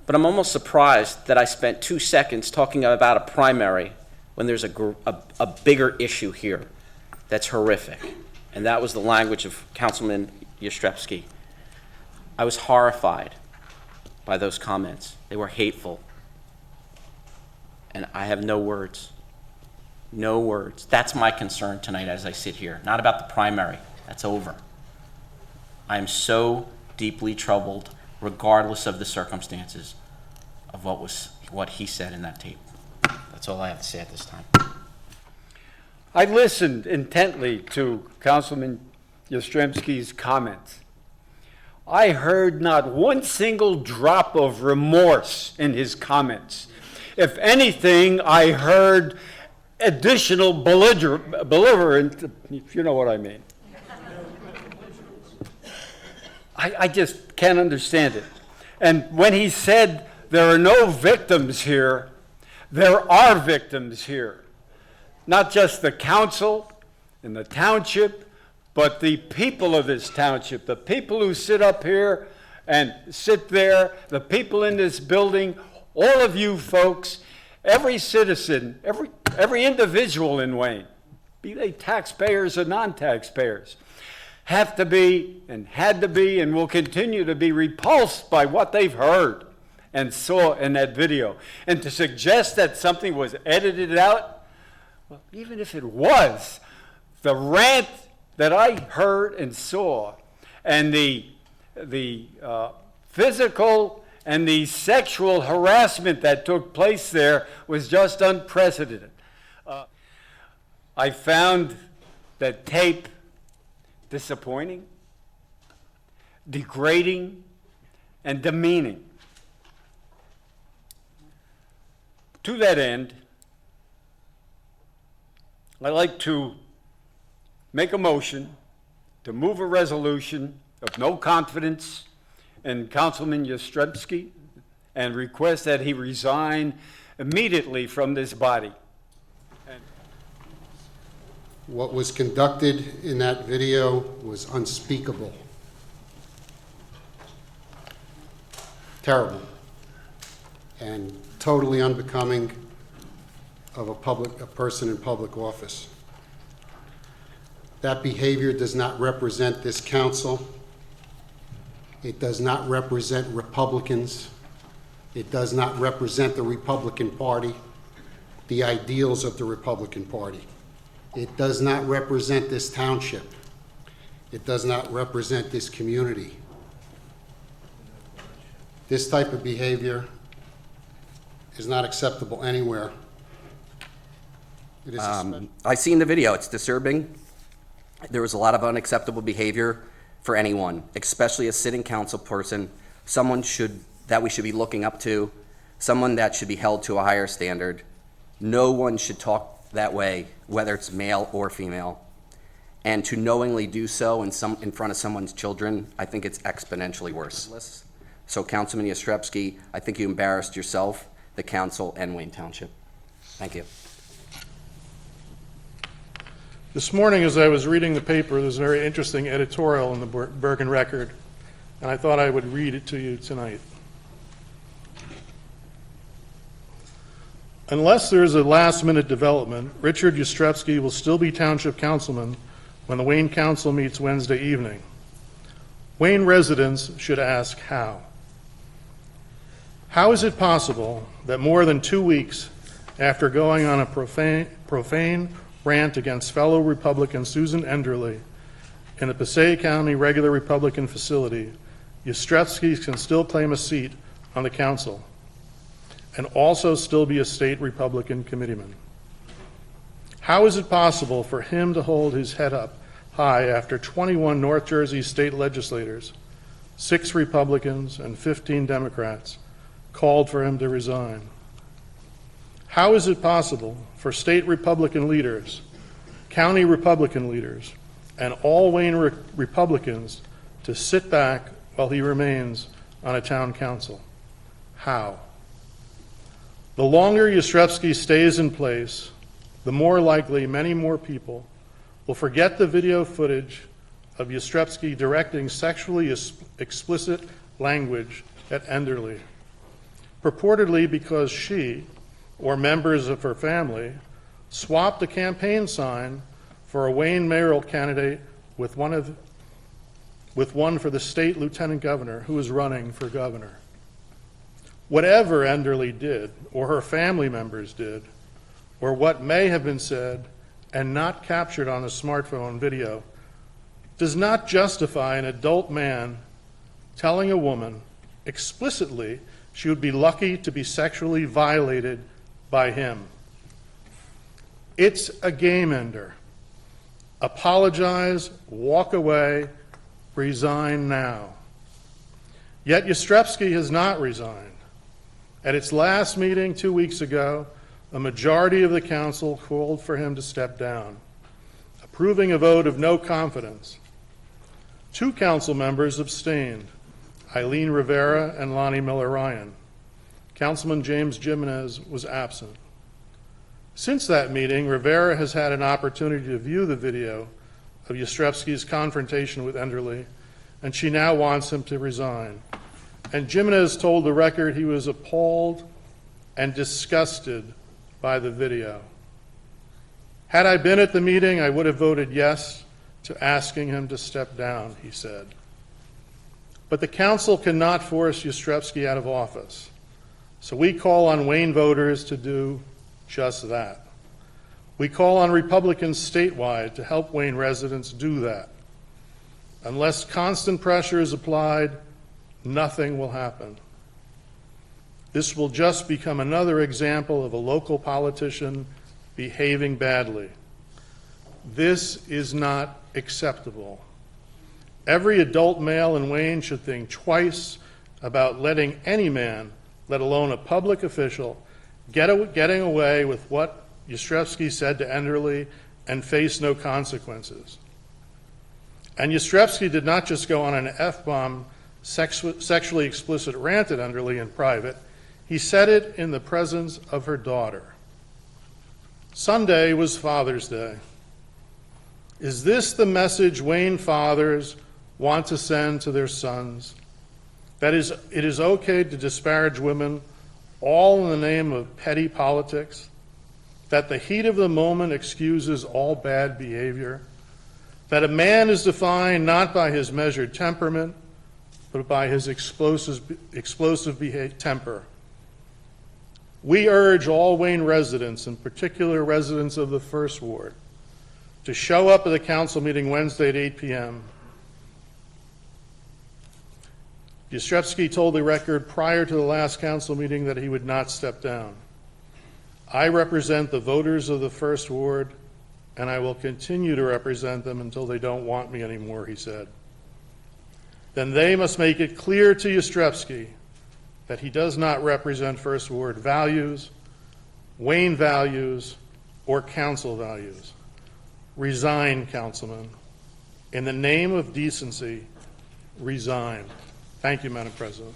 but I'm almost surprised that I spent 2 seconds talking about a primary when there's a bigger issue here that's horrific. And that was the language of Councilman Jasterzbki. I was horrified by those comments. They were hateful. And I have no words. No words. That's my concern tonight as I sit here. Not about the primary. That's over. I am so deeply troubled, regardless of the circumstances, of what he said in that tape. That's all I have to say at this time. I listened intently to Councilman Jasterzbki's comments. I heard not one single drop of remorse in his comments. If anything, I heard additional belligerent, if you know what I mean. I just can't understand it. And when he said there are no victims here, there are victims here. Not just the council and the township, but the people of this township, the people who sit up here and sit there, the people in this building, all of you folks, every citizen, every individual in Wayne, be they taxpayers or non-taxpayers, have to be and had to be and will continue to be repulsed by what they've heard and saw in that video. And to suggest that something was edited out, well, even if it was, the rant that I heard and saw and the physical and the sexual harassment that took place there was just unprecedented. I found that tape disappointing, degrading, and demeaning. To that end, I'd like to make a motion to move a resolution of no confidence in Councilman Jasterzbki and request that he resign immediately from this body. What was conducted in that video was unspeakable. Terrible. And totally unbecoming of a person in public office. That behavior does not represent this council. It does not represent Republicans. It does not represent the Republican Party, the ideals of the Republican Party. It does not represent this township. It does not represent this community. This type of behavior is not acceptable anywhere. It is I've seen the video. It's disturbing. There was a lot of unacceptable behavior for anyone, especially a sitting council person, someone that we should be looking up to, someone that should be held to a higher standard. No one should talk that way, whether it's male or female. And to knowingly do so in front of someone's children, I think it's exponentially worse. So Councilman Jasterzbki, I think you embarrassed yourself, the council, and Wayne Township. Thank you. This morning, as I was reading the paper, there's a very interesting editorial in the Bergen Record, and I thought I would read it to you tonight. Unless there is a last-minute development, Richard Jasterzbki will still be Township Councilman when the Wayne Council meets Wednesday evening. Wayne residents should ask how. How is it possible that more than 2 weeks after going on a profane rant against fellow Republican Susan Enderle in a Passaic County regular Republican facility, Jasterzbki can still claim a seat on the council and also still be a state Republican committeeman? How is it possible for him to hold his head up high after 21 North Jersey state legislators, 6 Republicans and 15 Democrats, called for him to resign? How is it possible for state Republican leaders, county Republican leaders, and all Wayne Republicans to sit back while he remains on a town council? How? The longer Jasterzbki stays in place, the more likely many more people will forget the video footage of Jasterzbki directing sexually explicit language at Enderle, purportedly because she, or members of her family, swapped a campaign sign for a Wayne mayoral candidate with one for the state lieutenant governor who was running for governor. Whatever Enderle did, or her family members did, or what may have been said and not captured on a smartphone video, does not justify an adult man telling a woman explicitly she would be lucky to be sexually violated by him. It's a game ender. Apologize, walk away, resign now. Yet Jasterzbki has not resigned. At its last meeting 2 weeks ago, a majority of the council called for him to step down, approving a vote of no confidence. 2 council members abstained, Eileen Rivera and Lonnie Miller-Ryan. Councilman James Jimenez was absent. Since that meeting, Rivera has had an opportunity to view the video of Jasterzbki's confrontation with Enderle, and she now wants him to resign. And Jimenez told the Record he was appalled and disgusted by the video. Had I been at the meeting, I would have voted yes to asking him to step down, he said. But the council cannot force Jasterzbki out of office, so we call on Wayne voters to do just that. We call on Republicans statewide to help Wayne residents do that. Unless constant pressure is applied, nothing will happen. This will just become another example of a local politician behaving badly. This is not acceptable. Every adult male in Wayne should think twice about letting any man, let alone a public official, getting away with what Jasterzbki said to Enderle and face no consequences. And Jasterzbki did not just go on an F-bomb sexually explicit rant at Enderle in private, he said it in the presence of her daughter. Sunday was Father's Day. Is this the message Wayne fathers want to send to their sons? That is, it is okay to disparage women all in the name of petty politics? That the heat of the moment excuses all bad behavior? That a man is defined not by his measured temperament, but by his explosive temper? We urge all Wayne residents, in particular residents of the First Ward, to show up at the council meeting Wednesday at 8 p.m. Jasterzbki told the Record prior to the last council meeting that he would not step down. I represent the voters of the First Ward, and I will continue to represent them until they don't want me anymore, he said. Then they must make it clear to Jasterzbki that he does not represent First Ward values, Wayne values, or council values. Resign, Councilman. In the name of decency, resign. Thank you, Madam President.